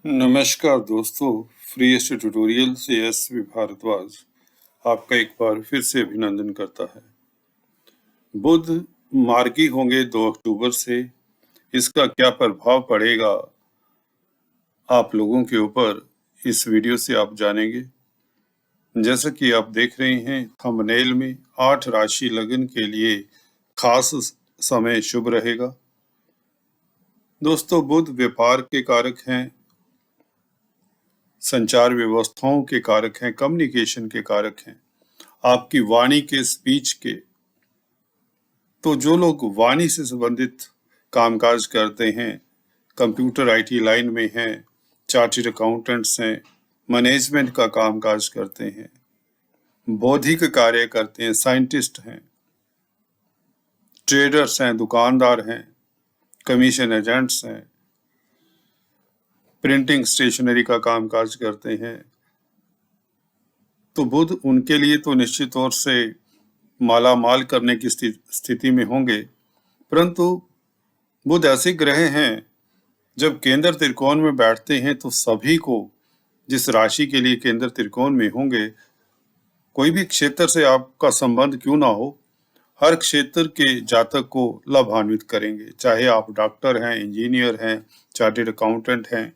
नमस्कार दोस्तों, freest tutorial से एस.वी. भारद्वाज आपका एक बार फिर से अभिनंदन करता है। बुध मार्गी होंगे 2 अक्टूबर से। इसका क्या प्रभाव पड़ेगा आप लोगों के ऊपर, इस वीडियो से आप जानेंगे। जैसा कि आप देख रहे हैं थंबनेल में, 8 राशि लगन के लिए खास समय शुभ रहेगा। दोस्तों, बुध व्यापार के कारक हैं, संचार व्यवस्थाओं के कारक हैं, कम्युनिकेशन के कारक हैं, आपकी वाणी के, स्पीच के। तो जो लोग वाणी से संबंधित कामकाज करते हैं, कंप्यूटर आईटी लाइन में हैं, चार्टर्ड अकाउंटेंट्स हैं, मैनेजमेंट का कामकाज करते हैं, बौद्धिक कार्य करते हैं, साइंटिस्ट हैं, ट्रेडर्स हैं, दुकानदार हैं, कमीशन एजेंट्स हैं, प्रिंटिंग स्टेशनरी का कामकाज करते हैं, तो बुध उनके लिए तो निश्चित तौर से माला माल करने की स्थिति में होंगे। परंतु बुध ऐसे ग्रह हैं, जब केंद्र त्रिकोण में बैठते हैं तो सभी को, जिस राशि के लिए केंद्र त्रिकोण में होंगे, कोई भी क्षेत्र से आपका संबंध क्यों ना हो, हर क्षेत्र के जातक को लाभान्वित करेंगे। चाहे आप डॉक्टर हैं, इंजीनियर हैं, चार्टर्ड अकाउंटेंट हैं,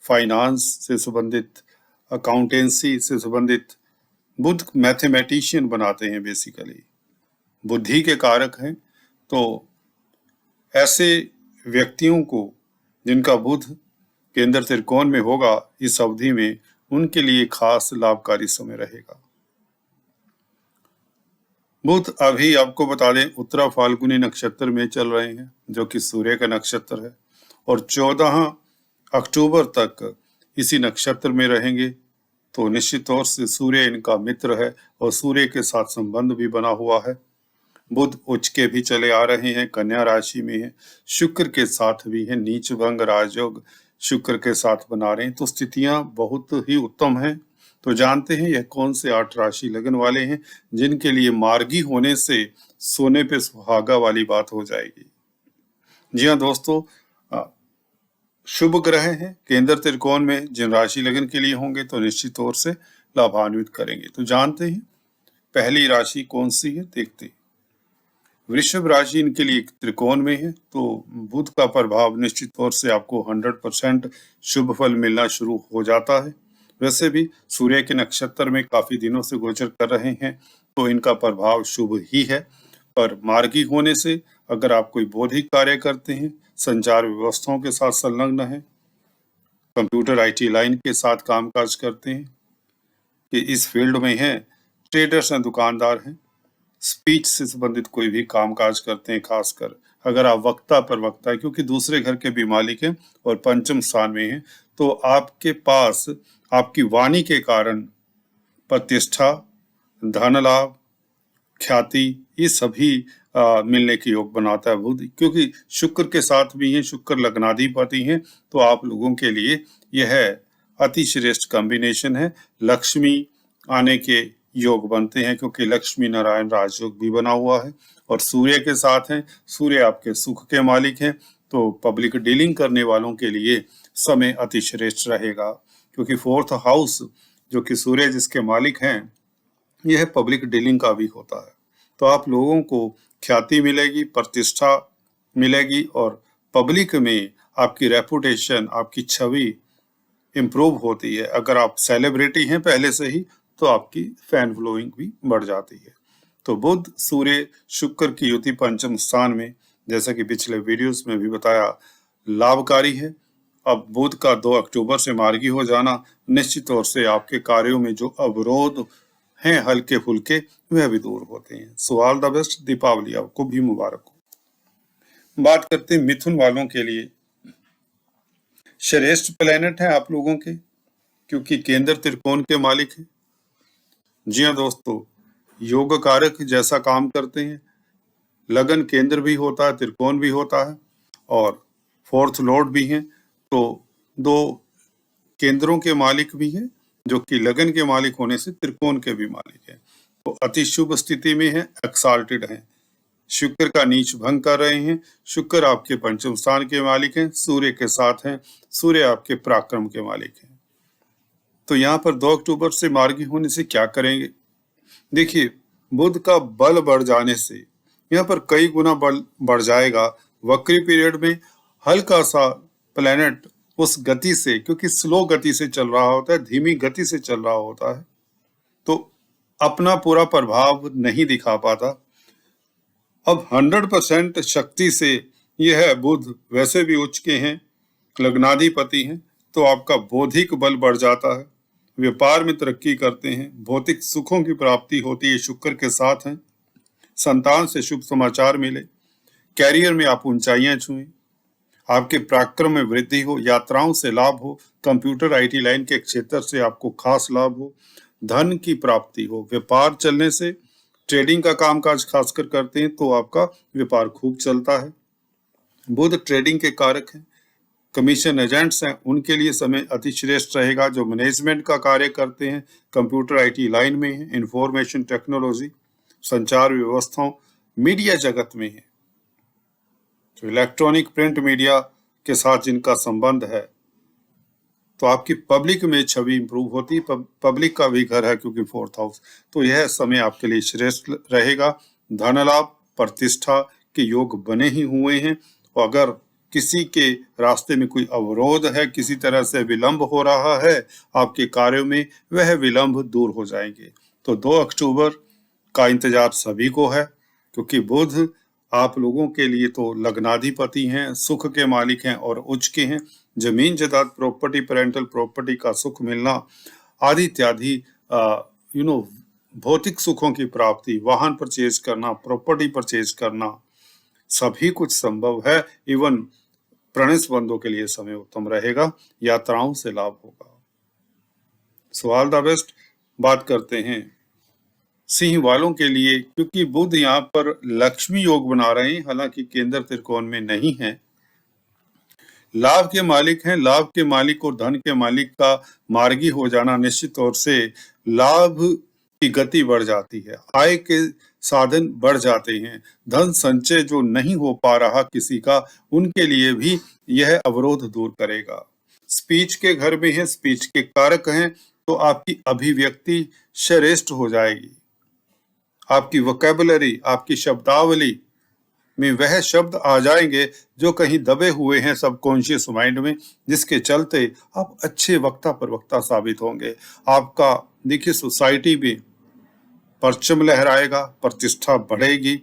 फाइनेंस से संबंधित, अकाउंटेंसी से संबंधित, बुध मैथमेटिशियन बनाते हैं बेसिकली, बुद्धि के कारक हैं। तो ऐसे व्यक्तियों को जिनका बुध केंद्र त्रिकोण में होगा, इस अवधि में उनके लिए खास लाभकारी समय रहेगा। बुध अभी आपको बता दें उत्तरा फाल्गुनी नक्षत्र में चल रहे हैं, जो कि सूर्य का नक्षत्र है, और 14 अक्टूबर तक इसी नक्षत्र में रहेंगे। तो निश्चित तौर से सूर्य इनका मित्र है और सूर्य के साथ संबंध भी बना हुआ है। बुध उच्च के भी चले आ रहे हैं, कन्या राशि में है, शुक्र के साथ भी है, नीच भंग राजयोग शुक्र के साथ बना रहे हैं, तो स्थितियां बहुत ही उत्तम हैं। तो जानते हैं यह कौन से 8 राशि लगन वाले हैं जिनके लिए मार्गी होने से सोने पे सुहागा वाली बात हो जाएगी। जी हाँ दोस्तों, शुभ ग्रह हैं, केंद्र त्रिकोण में जिन राशि लगन के लिए होंगे तो निश्चित तौर से लाभान्वित करेंगे। तो जानते हैं पहली राशि कौन सी है, देखते हैं। वृषभ राशि इनके लिए त्रिकोण में है, तो बुध का प्रभाव निश्चित तौर से आपको 100% शुभ फल मिलना शुरू हो जाता है। वैसे भी सूर्य के नक्षत्र में काफी दिनों से गोचर कर रहे हैं, तो इनका प्रभाव शुभ ही है। पर मार्गी होने से अगर आप कोई बौद्धिक कार्य करते हैं, संचार व्यवस्थाओं के साथ संलग्न है, कंप्यूटर आईटी लाइन के साथ कामकाज करते हैं, कि इस फील्ड में हैं, ट्रेडर्स हैं, दुकानदार हैं, स्पीच से संबंधित कोई भी कामकाज करते हैं, खासकर अगर आप वक्ता प्रवक्ता है, क्योंकि दूसरे घर के भी मालिक हैं और पंचम स्थान में हैं, तो आपके पास आपकी वाणी के कारण प्रतिष्ठा, धन लाभ, ख्याति, ये सभी मिलने के योग बनाता है बुध, क्योंकि शुक्र के साथ भी हैं, शुक्र लग्नाधिपति हैं। तो आप लोगों के लिए यह अति श्रेष्ठ कॉम्बिनेशन है। लक्ष्मी आने के योग बनते हैं, क्योंकि लक्ष्मी नारायण राजयोग भी बना हुआ है और सूर्य के साथ हैं। सूर्य आपके सुख के मालिक हैं, तो पब्लिक डीलिंग करने वालों के लिए समय अति श्रेष्ठ रहेगा, क्योंकि 4th हाउस जो कि सूर्य जिसके मालिक हैं, यह पब्लिक डीलिंग का भी होता है। तो आप लोगों को ख्याति मिलेगी, प्रतिष्ठा मिलेगी और पब्लिक में आपकी रेपुटेशन, आपकी छवि इम्प्रूव होती है। अगर आप सेलिब्रिटी हैं पहले से ही, तो आपकी फैन फॉलोइंग भी बढ़ जाती है। तो बुध सूर्य शुक्र की युति पंचम स्थान में, जैसा कि पिछले वीडियोस में भी बताया, लाभकारी है। अब बुध का 2 अक्टूबर से मार्गी हो जाना निश्चित तौर से आपके कार्यों में जो अवरोध हैं हल्के फुल्के, वह भी दूर होते हैं। So all the best, Deepavali आपको भी मुबारक हो। बात करते हैं मिथुन वालों के लिए। श्रेष्ठ प्लेनेट है आप लोगों के, क्योंकि केंद्र त्रिकोण के मालिक है। जी हाँ दोस्तों, योग कारक जैसा काम करते हैं, लगन केंद्र भी होता है, त्रिकोण भी होता है और 4th लॉर्ड भी हैं। तो 2 केंद्रों के मालिक भी हैं, जो कि लगन के मालिक होने से त्रिकोण के भी मालिक हैं। तो अति शुभ स्थिति में है, एक्साल्टेड हैं, शुक्र का नीच भंग कर रहे हैं। शुक्र आपके पंचम स्थान के मालिक हैं, सूर्य के साथ हैं, सूर्य आपके पराक्रम के मालिक हैं। तो यहाँ पर 2 अक्टूबर से मार्गी होने से क्या करेंगे? देखिए, बुध का बल बढ़ जाने से यहाँ पर कई गुना बल बढ़ जाएगा। वक्री पीरियड में हल्का सा प्लेनेट उस गति से, क्योंकि स्लो गति से चल रहा होता है, धीमी गति से चल रहा होता है, तो अपना पूरा प्रभाव नहीं दिखा पाता। अब 100% शक्ति से यह बुध वैसे भी उच्च के हैं, लग्नाधिपति हैं, तो आपका बौद्धिक बल बढ़ जाता है, व्यापार में तरक्की करते हैं, भौतिक सुखों की प्राप्ति होती है, शुक्र के साथ हैं, संतान से शुभ समाचार मिले, कैरियर में आप ऊंचाइयां छुएं, आपके पराक्रम में वृद्धि हो, यात्राओं से लाभ हो, कंप्यूटर आईटी लाइन के क्षेत्र से आपको खास लाभ हो, धन की प्राप्ति हो, व्यापार चलने से, ट्रेडिंग का कामकाज खासकर करते हैं तो आपका व्यापार खूब चलता है। बुध ट्रेडिंग के कारक हैं, कमीशन एजेंट्स हैं, उनके लिए समय अति श्रेष्ठ रहेगा। जो मैनेजमेंट का कार्य करते हैं, कंप्यूटर आईटी लाइन में है, इंफॉर्मेशन टेक्नोलॉजी, संचार व्यवस्थाओं, मीडिया जगत में है, तो इलेक्ट्रॉनिक प्रिंट मीडिया के साथ जिनका संबंध है, तो आपकी पब्लिक में छवि इंप्रूव होती है। पब्लिक का भी घर है क्योंकि 4th हाउस, तो यह समय आपके लिए श्रेष्ठ रहेगा। धन लाभ, प्रतिष्ठा के योग बने ही हुए हैं, और अगर किसी के रास्ते में कोई अवरोध है, किसी तरह से विलंब हो रहा है आपके कार्यों में, वह विलंब दूर हो जाएंगे। तो 2 अक्टूबर का इंतजार सभी को है, क्योंकि बुध आप लोगों के लिए तो लग्नाधिपति हैं, सुख के मालिक हैं और उच्च के हैं। जमीन जायदाद, प्रॉपर्टी, पेरेंटल प्रॉपर्टी का सुख मिलना आदि इत्यादि भौतिक सुखों की प्राप्ति, वाहन परचेज करना, प्रॉपर्टी परचेज करना, सभी कुछ संभव है। इवन प्रणय संबंधों के लिए समय उत्तम रहेगा, यात्राओं से लाभ होगा। सो ऑल द बेस्ट। बात करते हैं सिंह वालों के लिए, क्योंकि बुध यहाँ पर लक्ष्मी योग बना रहे हैं, हालांकि केंद्र त्रिकोण में नहीं है। लाभ के मालिक हैं, लाभ के मालिक और धन के मालिक का मार्गी हो जाना निश्चित तौर से लाभ की गति बढ़ जाती है, आय के साधन बढ़ जाते हैं, धन संचय जो नहीं हो पा रहा किसी का, उनके लिए भी यह अवरोध दूर करेगा। स्पीच के घर में है, स्पीच के कारक हैं, तो आपकी अभिव्यक्ति श्रेष्ठ हो जाएगी। आपकी वोकैबुलरी, आपकी शब्दावली में वह शब्द आ जाएंगे जो कहीं दबे हुए हैं सबकॉन्शियस माइंड में, जिसके चलते आप अच्छे वक्ता प्रवक्ता साबित होंगे। आपका देखिए सोसाइटी में परचम लहराएगा, प्रतिष्ठा बढ़ेगी,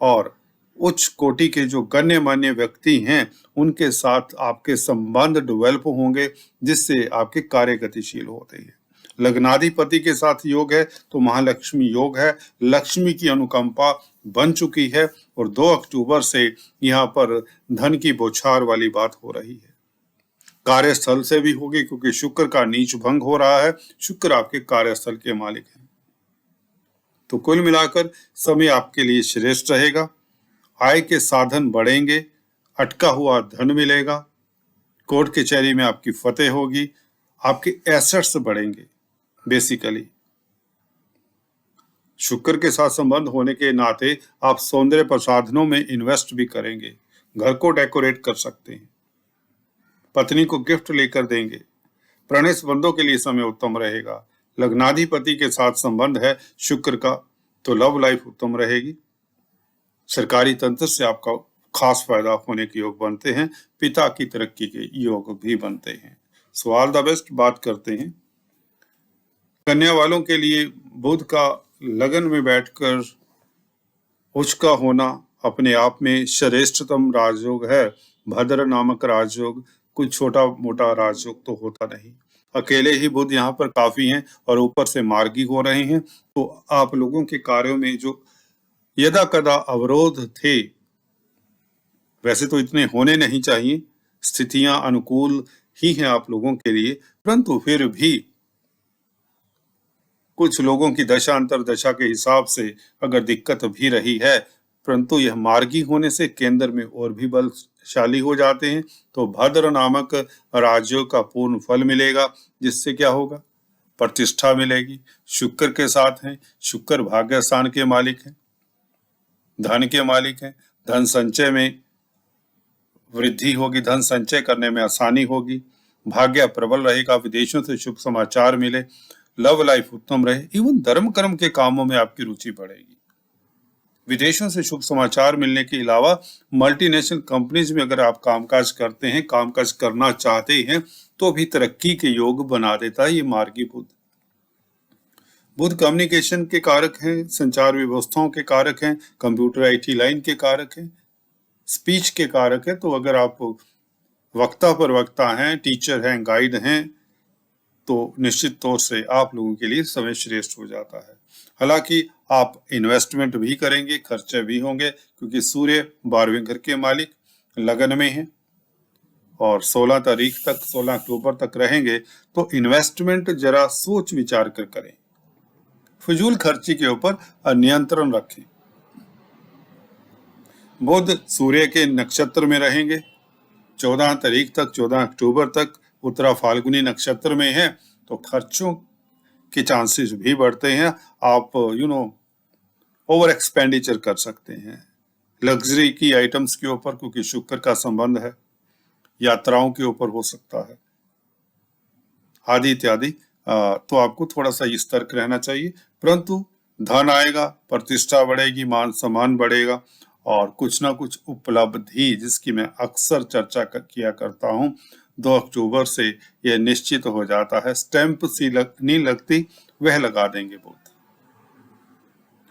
और उच्च कोटि के जो गण्यमान्य व्यक्ति हैं उनके साथ आपके संबंध डेवलप होंगे, जिससे आपके कार्य गतिशील होते हैं। लग्नाधिपति के साथ योग है तो महालक्ष्मी योग है, लक्ष्मी की अनुकंपा बन चुकी है, और 2 अक्टूबर से यहाँ पर धन की बौछार वाली बात हो रही है। कार्यस्थल से भी होगी, क्योंकि शुक्र का नीच भंग हो रहा है, शुक्र आपके कार्यस्थल के मालिक हैं। तो कुल मिलाकर समय आपके लिए श्रेष्ठ रहेगा, आय के साधन बढ़ेंगे, अटका हुआ धन मिलेगा, कोर्ट कचहरी में आपकी फतेह होगी, आपके एसेट्स बढ़ेंगे। बेसिकली शुक्र के साथ संबंध होने के नाते आप सौंदर्य प्रसाधनों में इन्वेस्ट भी करेंगे, घर को डेकोरेट कर सकते हैं, पत्नी को गिफ्ट लेकर देंगे। प्रणय संबंधों के लिए समय उत्तम रहेगा। लग्नाधिपति के साथ संबंध है शुक्र का, तो लव लाइफ उत्तम रहेगी। सरकारी तंत्र से आपका खास फायदा होने के योग बनते हैं, पिता की तरक्की के योग भी बनते हैं। So all the best. बात करते हैं कन्या वालों के लिए। बुध का लगन में बैठकर उच्च का होना अपने आप में श्रेष्ठतम राजयोग है। भद्र नामक राजयोग कोई छोटा मोटा राजयोग तो होता नहीं, अकेले ही बुध यहाँ पर काफी हैं, और ऊपर से मार्गी हो रहे हैं, तो आप लोगों के कार्यों में जो यदा कदा अवरोध थे, वैसे तो इतने होने नहीं चाहिए, स्थितियां अनुकूल ही हैं आप लोगों के लिए, परंतु फिर भी कुछ लोगों की दशा अंतर दशा के हिसाब से अगर दिक्कत भी रही है, परंतु यह मार्गी होने से केंद्र में और भी बलशाली हो जाते हैं। तो भद्र नामक राजयोग का पूर्ण फल मिलेगा, जिससे क्या होगा, प्रतिष्ठा मिलेगी। शुक्र के साथ हैं, शुक्र भाग्य स्थान के मालिक हैं, धन के मालिक हैं, धन संचय में वृद्धि होगी, धन संचय करने में आसानी होगी, भाग्य प्रबल रहेगा, विदेशों से शुभ समाचार मिले, लव लाइफ उत्तम रहे, इवन धर्म कर्म के कामों में आपकी रुचि बढ़ेगी। विदेशों से शुभ समाचार मिलने के अलावा मल्टीनेशनल कंपनीज में अगर आप कामकाज करते हैं, कामकाज करना चाहते हैं, तो भी तरक्की के योग बना देता है ये मार्गी बुध। बुध कम्युनिकेशन के कारक हैं, संचार व्यवस्थाओं के कारक हैं, कंप्यूटर आईटी लाइन के कारक हैं, स्पीच के कारक है। तो अगर आप वक्ता प्रवक्ता हैं, टीचर हैं, गाइड हैं, तो निश्चित तौर से आप लोगों के लिए समय श्रेष्ठ हो जाता है। हालांकि आप इन्वेस्टमेंट भी करेंगे, खर्चे भी होंगे, क्योंकि सूर्य 12वें घर के मालिक लगन में है और 16 तारीख तक, 16 अक्टूबर तक रहेंगे। तो इन्वेस्टमेंट जरा सोच विचार कर करें, फजूल खर्ची के ऊपर नियंत्रण रखें। बुध सूर्य के नक्षत्र में रहेंगे 14 तारीख तक, 14 अक्टूबर तक उत्तरा फाल्गुनी नक्षत्र में है, तो खर्चों के चांसेस भी बढ़ते हैं। आप ओवर एक्सपेंडिचर कर सकते हैं लग्जरी की आइटम्स के ऊपर, क्योंकि शुक्र का संबंध है, यात्राओं के ऊपर हो सकता है, आदि इत्यादि। तो आपको थोड़ा सा सतर्क रहना चाहिए, परंतु धन आएगा, प्रतिष्ठा बढ़ेगी, मान सम्मान बढ़ेगा और कुछ ना कुछ उपलब्धि, जिसकी मैं अक्सर चर्चा किया करता हूं, 2 अक्टूबर से यह निश्चित हो जाता है। स्टैंप सी नहीं लगती, वह लगा देंगे बुध।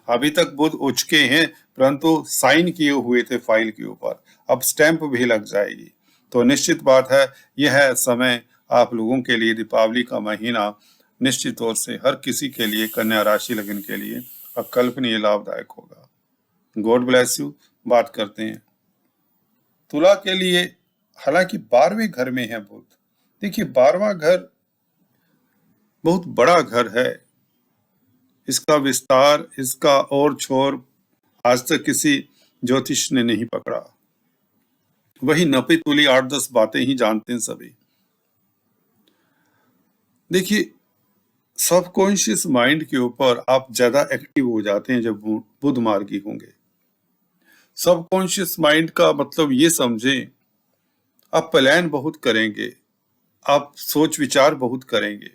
अभी तक बुध उचके हैं, परंतु साइन किए हुए थे फाइल के ऊपर, अब स्टैंप भी लग जाएगी। तो निश्चित बात है, यह समय आप लोगों के लिए, दीपावली का महीना निश्चित तौर से हर किसी के लिए, कन्या राशि लगन के लिए अकल्पनीय लाभदायक होगा। God bless you. बात करते हैं तुला के लिए। हालांकि 12वें घर में है बुध। देखिए 12वां घर बहुत बड़ा घर है, इसका विस्तार, इसका और छोर आज तक किसी ज्योतिष ने नहीं पकड़ा। वही नपी तुली 8-10 बातें ही जानते हैं सभी। देखिए सबकॉन्शियस माइंड के ऊपर आप ज्यादा एक्टिव हो जाते हैं जब बुध मार्गी होंगे। सबकॉन्शियस माइंड का मतलब ये समझें, आप प्लान बहुत करेंगे, आप सोच विचार बहुत करेंगे,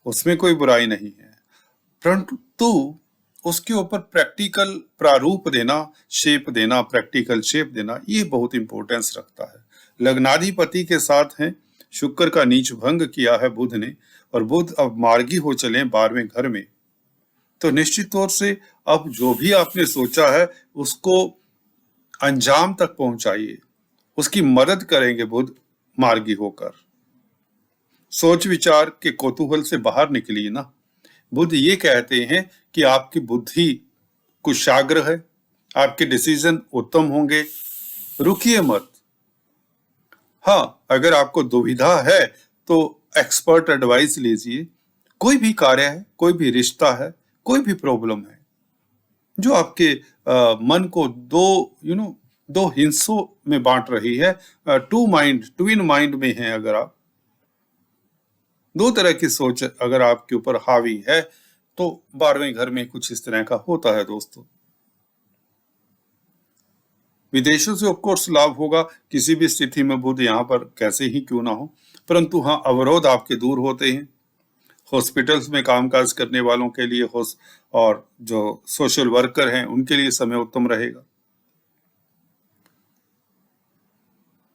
उसमें कोई बुराई नहीं है, परंतु उसके ऊपर प्रैक्टिकल प्रारूप देना, शेप देना, प्रैक्टिकल शेप देना, ये बहुत इंपॉर्टेंस रखता है। लग्नाधिपति के साथ है, शुक्र का नीच भंग किया है बुध ने, और बुध अब मार्गी हो चले 12वें घर में। तो निश्चित तौर से अब जो भी आपने सोचा है उसको अंजाम तक पहुंचाइए, उसकी मदद करेंगे बुध मार्गी होकर। सोच विचार के कौतूहल से बाहर निकलिए ना। बुध ये कहते हैं कि आपकी बुद्धि कुशाग्र है, आपके डिसीजन उत्तम होंगे, रुकिए मत। हाँ, अगर आपको दुविधा है तो एक्सपर्ट एडवाइस लीजिए। कोई भी कार्य है, कोई भी रिश्ता है, कोई भी प्रॉब्लम है जो आपके मन को दो हिस्सों में बांट रही है, ट्विन माइंड में है, अगर आप दो तरह की सोच अगर आपके ऊपर हावी है, तो 12वें घर में कुछ इस तरह का होता है दोस्तों। विदेशों से ऑफकोर्स लाभ होगा किसी भी स्थिति में, बुध यहाँ पर कैसे ही क्यों ना हो, परंतु हाँ, अवरोध आपके दूर होते हैं। हॉस्पिटल्स में कामकाज करने वालों के लिए और जो सोशल वर्कर हैं उनके लिए समय उत्तम रहेगा।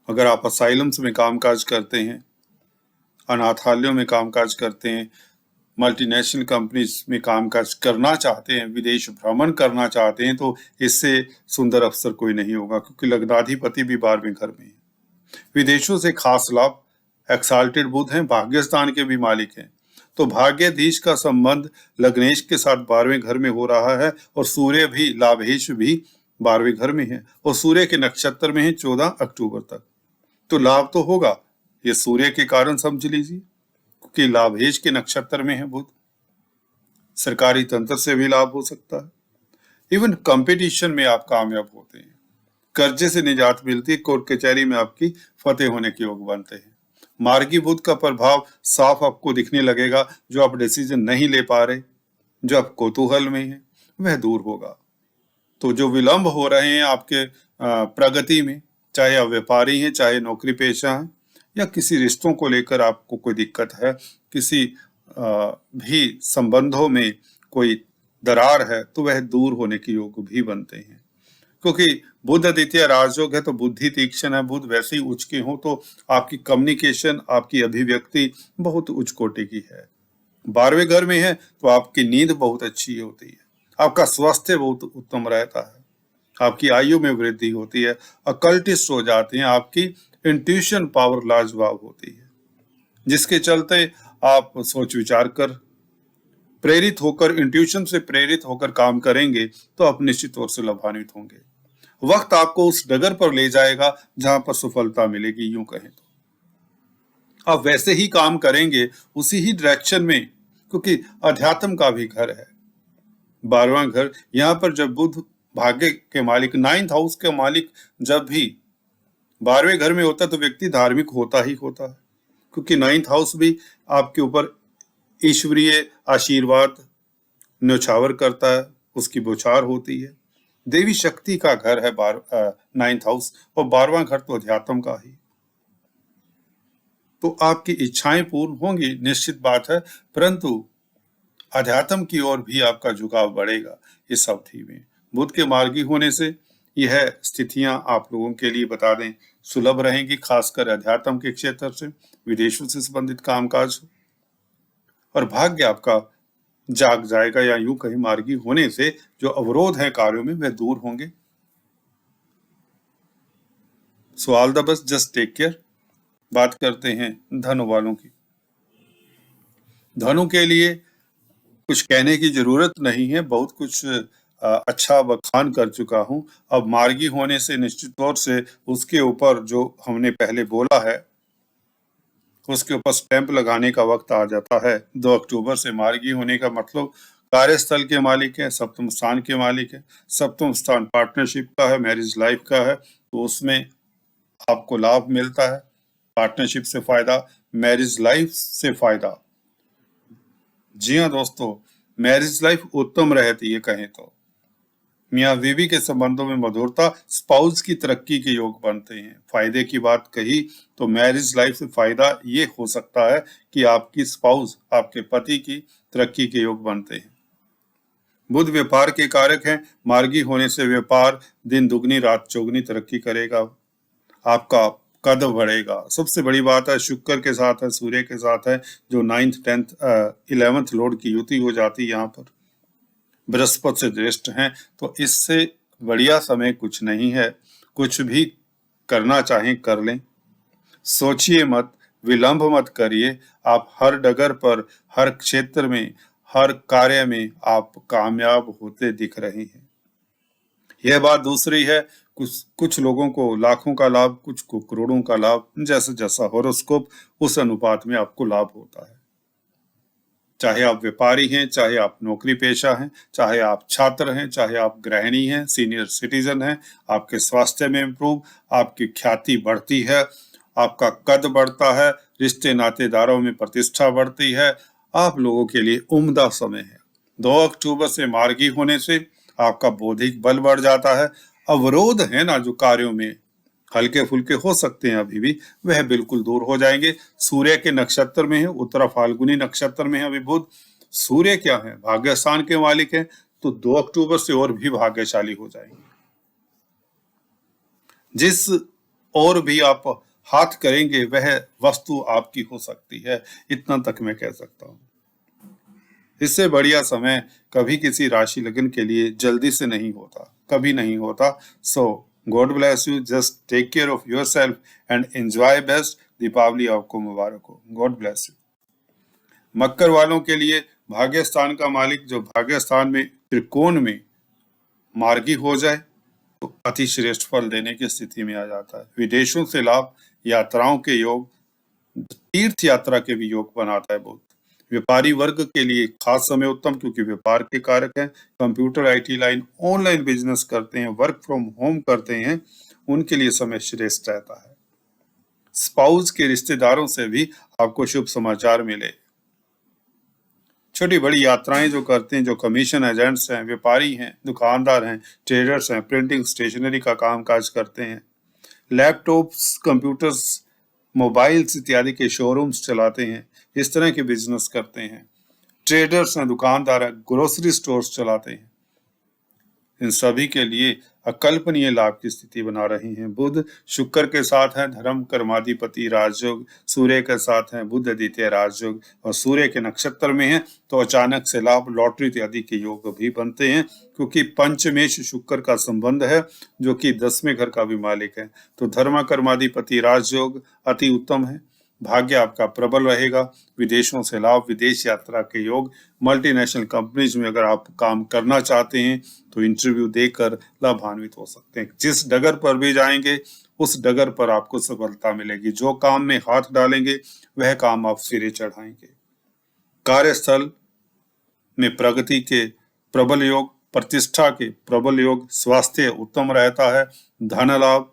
अगर आप असाइलम्स में कामकाज करते हैं, अनाथालयों में कामकाज करते हैं, मल्टीनेशनल कंपनीज में कामकाज करना चाहते हैं, विदेश भ्रमण करना चाहते हैं, तो इससे सुंदर अवसर कोई नहीं होगा, क्योंकि लग्नाधिपति भी 12वें घर में है। विदेशों से खास लाभ, एक्साल्टेड बुध हैं, भाग्य स्थान के भी मालिक हैं, तो भाग्याधीश का संबंध लग्नेश के साथ 12वें घर में हो रहा है, और सूर्य भी, लाभेश भी 12वें घर में है, और सूर्य के नक्षत्र में है 14 अक्टूबर तक। तो लाभ तो होगा, ये सूर्य के कारण समझ लीजिए, क्योंकि लाभेश के नक्षत्र में है बुध। सरकारी तंत्र से भी लाभ हो सकता है, इवन कंपटीशन में आप कामयाब होते हैं, कर्जे से निजात मिलती है, कोर्ट कचहरी में आपकी फतेह होने के योग बनते हैं। मार्गी बुध का प्रभाव साफ आपको दिखने लगेगा, जो आप डिसीजन नहीं ले पा रहे, जो आप कौतूहल में हैं, वह दूर होगा। तो जो विलंब हो रहे हैं आपके प्रगति में, चाहे आप व्यापारी हैं, चाहे नौकरी पेशा हैं, या किसी रिश्तों को लेकर आपको कोई दिक्कत है, किसी भी संबंधों में कोई दरार है, तो वह दूर होने के योग भी बनते हैं। क्योंकि बुध द्वितीय राजयोग है, तो बुद्धि तीक्ष्ण है, बुध वैसे ही उच्च के हो तो आपकी कम्युनिकेशन, आपकी अभिव्यक्ति बहुत उच्च कोटि की है। 12वें घर में है तो आपकी नींद बहुत अच्छी होती है, आपका स्वास्थ्य बहुत उत्तम रहता है, आपकी आयु में वृद्धि होती है, अकल्टिस्ट हो जाते हैं, आपकी इंट्यूशन पावर लाजवाब होती है, जिसके चलते आप सोच विचार कर प्रेरित होकर, इंट्यूशन से प्रेरित होकर काम करेंगे तो आप निश्चित तौर से लाभान्वित होंगे। वक्त आपको उस डगर पर ले जाएगा जहां पर सफलता मिलेगी, यूं कहें तो आप वैसे ही काम करेंगे, उसी ही डायरेक्शन में, क्योंकि अध्यात्म का भी घर है 12वां घर। यहाँ पर जब बुध भाग्य के मालिक, 9th हाउस के मालिक जब भी 12वें घर में होता है तो व्यक्ति धार्मिक होता ही होता है, क्योंकि 9th हाउस भी आपके ऊपर ईश्वरीय आशीर्वाद न्यौछावर करता है, उसकी बौछार होती है। देवी शक्ति का घर है 9th हाउस, और 12वां घर तो अध्यात्म का ही। तो आपकी इच्छाएं पूर्ण होंगी, निश्चित बात है, परंतु अध्यात्म की ओर भी आपका झुकाव बढ़ेगा इस अवधि में। बुध के मार्गी होने से यह स्थितियां आप लोगों के लिए बता दें सुलभ रहेंगी, खासकर अध्यात्म के क्षेत्र से, विदेशों से संबंधित कामकाज, और भाग्य आपका जाग जाएगा, या यूं कहीं मार्गी होने से जो अवरोध है कार्यों में वह दूर होंगे। So all the best, just take care. बात करते हैं धनु वालों की। धनु के लिए कुछ कहने की जरूरत नहीं है, बहुत कुछ अच्छा बखान कर चुका हूं। अब मार्गी होने से निश्चित तौर से उसके ऊपर जो हमने पहले बोला है उसके ऊपर स्टैंप लगाने का वक्त आ जाता है। 2 अक्टूबर से मार्गी होने का मतलब कार्यस्थल के मालिक है, सप्तम स्थान के मालिक है। सप्तम स्थान पार्टनरशिप का है, मैरिज लाइफ का है, तो उसमें आपको लाभ मिलता है। पार्टनरशिप से फायदा, मैरिज लाइफ से फायदा। जी हाँ दोस्तों, मैरिज लाइफ उत्तम रहती है, कहें तो मियाँ बीवी के संबंधों में मधुरता, स्पाउस की तरक्की के योग बनते हैं। फायदे की बात कही तो मैरिज लाइफ से फायदा ये हो सकता है कि आपकी स्पाउस, आपके पति की तरक्की के योग बनते हैं। बुध व्यापार के कारक हैं, मार्गी होने से व्यापार दिन दुगनी रात चौगनी तरक्की करेगा, आपका कद बढ़ेगा। सबसे बड़ी बात है शुक्र के साथ है, सूर्य के साथ है, जो 9th 10th 11th लॉर्ड की युति हो जाती है, यहाँ पर बृहस्पति से दृष्ट हैं, तो इससे बढ़िया समय कुछ नहीं है। कुछ भी करना चाहें कर लें, सोचिए मत, विलंब मत करिए। आप हर डगर पर, हर क्षेत्र में, हर कार्य में आप कामयाब होते दिख रहे हैं। यह बात दूसरी है, कुछ लोगों को लाखों का लाभ, कुछ को करोड़ों का लाभ, जैसा जैसा हॉरोस्कोप उस अनुपात में आपको लाभ होता है। चाहे आप व्यापारी हैं, चाहे आप नौकरी पेशा हैं, चाहे आप छात्र हैं, चाहे आप गृहिणी हैं, सीनियर सिटीजन हैं, आपके स्वास्थ्य में इम्प्रूव, आपकी ख्याति बढ़ती है, आपका कद बढ़ता है, रिश्ते नातेदारों में प्रतिष्ठा बढ़ती है। आप लोगों के लिए उम्दा समय है। 2 अक्टूबर से मार्गी होने से आपका बौद्धिक बल बढ़ जाता है। अवरोध है ना जो कार्यों में हल्के फुल्के हो सकते हैं अभी भी, वह बिल्कुल दूर हो जाएंगे। सूर्य के नक्षत्र में है, उत्तरा फाल्गुनी नक्षत्र में है अभी बुध। सूर्य क्या है, भाग्य स्थान के मालिक है, तो 2 अक्टूबर से और भी भाग्यशाली हो जाएंगे। जिस और भी आप हाथ करेंगे वह वस्तु आपकी हो सकती है, इतना तक मैं कह सकता हूं। इससे बढ़िया समय कभी किसी राशि लगन के लिए जल्दी से नहीं होता, कभी नहीं होता। So god bless you, just take care of yourself and enjoy best. Deepavali आपको मुबारक हो। God bless you. मकर वालों के लिए भाग्य स्थान का मालिक जो भाग्य स्थान में त्रिकोण में मार्गी हो जाए तो अति श्रेष्ठ फल देने की स्थिति में आ जाता है। विदेशों से लाभ, यात्राओं के योग, तीर्थ यात्रा के भी योग बनाता है बुध। व्यापारी वर्ग के लिए खास समय उत्तम, क्योंकि व्यापार के कारक हैं। Computer IT line, online business करते हैं, वर्क फ्रॉम होम करते हैं, उनके लिए समय श्रेष्ठ रहता है। स्पाउस के रिश्तेदारों से भी आपको शुभ समाचार मिले। छोटी बड़ी यात्राएं जो करते हैं, जो कमीशन एजेंट्स हैं, व्यापारी हैं, दुकानदार हैं, ट्रेडर्स हैं, प्रिंटिंग स्टेशनरी का काम काज करते हैं, लैपटॉप्स, कंप्यूटर्स, मोबाइल्स इत्यादि के शोरूम्स चलाते हैं, इस तरह के बिजनेस करते हैं, ट्रेडर्स हैं, दुकानदार हैं, ग्रोसरी स्टोर्स चलाते हैं, इन सभी के लिए अकल्पनीय लाभ की स्थिति बना रही हैं। बुध शुक्र के साथ है धर्म कर्माधिपति राजयोग, सूर्य के साथ है बुध द्वितीय राजयोग और सूर्य के नक्षत्र में है तो अचानक से लाभ, लॉटरी इत्यादि के योग भी बनते हैं, क्योंकि पंचमेश शुक्र का संबंध है जो कि 10वें घर का भी मालिक है। तो धर्म कर्माधिपति राजयोग अति उत्तम है। भाग्य आपका प्रबल रहेगा। विदेशों से लाभ, विदेश यात्रा के योग, मल्टीनेशनल कंपनीज में अगर आप काम करना चाहते हैं तो इंटरव्यू देकर लाभान्वित हो सकते हैं। जिस डगर पर भी जाएंगे उस डगर पर आपको सफलता मिलेगी। जो काम में हाथ डालेंगे वह काम आप सिरे चढ़ाएंगे। कार्यस्थल में प्रगति के प्रबल योग, प्रतिष्ठा के प्रबल योग, स्वास्थ्य उत्तम रहता है, धन लाभ,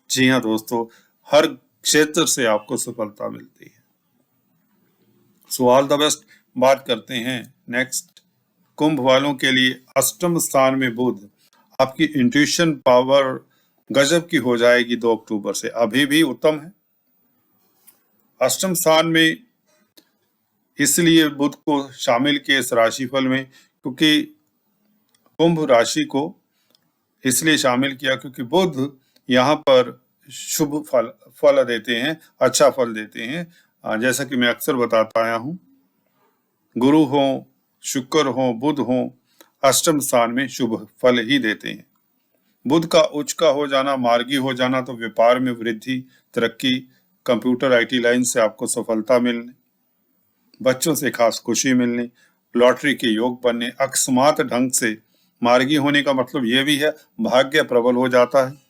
जी हाँ दोस्तों, हर क्षेत्र से आपको सफलता मिलती है। सो ऑल द बेस्ट। बात करते हैं नेक्स्ट कुंभ वालों के लिए। अष्टम स्थान में बुध, आपकी इंट्यूशन पावर गजब की हो जाएगी 2 अक्टूबर से, अभी भी उत्तम है। अष्टम स्थान में इसलिए बुध को शामिल किए इस राशिफल में, क्योंकि कुंभ राशि को इसलिए शामिल किया क्योंकि बुध यहाँ पर शुभ फल देते हैं, अच्छा फल देते हैं। जैसा कि मैं अक्सर बताता आया हूं, गुरु हो, शुक्र हो, बुध हो, अष्टम स्थान में शुभ फल ही देते हैं। बुध का उच्च का हो जाना, मार्गी हो जाना, तो व्यापार में वृद्धि, तरक्की, कंप्यूटर आईटी लाइन से आपको सफलता मिलने, बच्चों से खास खुशी मिलने, लॉटरी के योग बनने, अकस्मात ढंग से मार्गी होने का मतलब यह भी है भाग्य प्रबल हो जाता है,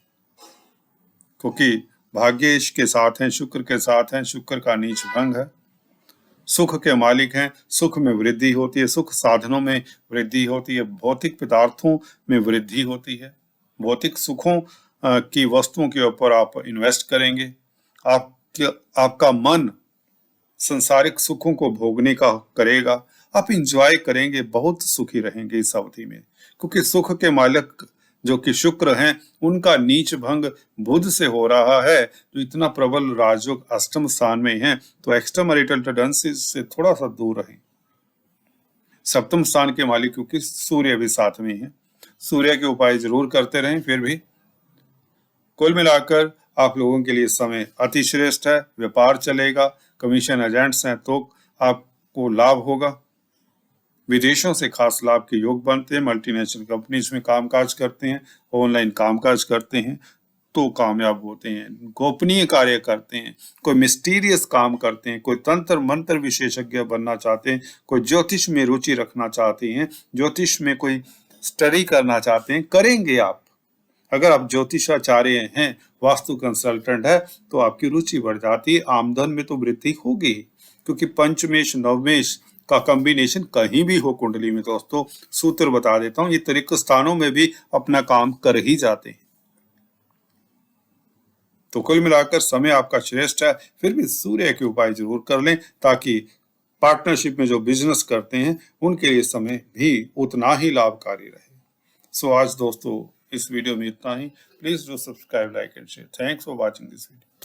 क्योंकि भाग्येश के साथ हैं, शुक्र के साथ हैं, शुक्र का नीच भंग है, सुख के मालिक हैं, सुख में वृद्धि होती है, सुख साधनों में वृद्धि होती है, भौतिक पदार्थों में वृद्धि होती है, भौतिक सुखों की वस्तुओं के ऊपर आप इन्वेस्ट करेंगे, आपका मन संसारिक सुखों को भोगने का करेगा, आप इंजॉय करेंगे, बहुत सुखी रहेंगे इस अवधि में, क्योंकि सुख के मालिक जो कि शुक्र हैं उनका नीच भंग बुध से हो रहा है। तो इतना प्रबल राजयोग अष्टम स्थान में है तो एक्स्ट्रा मैरिटल टेंडेंसीज से थोड़ा सा दूर रहें। सप्तम स्थान के मालिक क्योंकि सूर्य भी साथ में है, सूर्य के उपाय जरूर करते रहें। फिर भी कुल मिलाकर आप लोगों के लिए समय अति श्रेष्ठ है, व्यापार चलेगा, कमीशन एजेंट्स हैं तो आपको लाभ होगा, विदेशों से खास लाभ के योग बनते हैं, मल्टीनेशनल कंपनीज में कामकाज करते हैं, ऑनलाइन कामकाज करते हैं तो कामयाब होते हैं, गोपनीय कार्य करते हैं, कोई मिस्टीरियस काम करते हैं, कोई तंत्र मंत्र विशेषज्ञ बनना चाहते हैं, कोई ज्योतिष में रुचि रखना चाहते हैं, ज्योतिष में कोई स्टडी करना चाहते हैं, करेंगे आप। अगर आप ज्योतिषाचार्य हैं, वास्तु कंसल्टेंट है तो आपकी रुचि बढ़ जाती है, आमदन में तो वृद्धि होगी, क्योंकि पंचमेश नवमेश का कॉम्बिनेशन कहीं भी हो कुंडली में दोस्तों, सूत्र बता देता हूं, ये त्रिक स्थानों में भी अपना काम कर ही जाते हैं। तो कुल मिलाकर समय आपका श्रेष्ठ है। फिर भी सूर्य के उपाय जरूर कर लें ताकि पार्टनरशिप में जो बिजनेस करते हैं उनके लिए समय भी उतना ही लाभकारी रहे। सो आज दोस्तों इस वीडियो में इतना ही। Please do subscribe, like and share. Thanks for watching this video.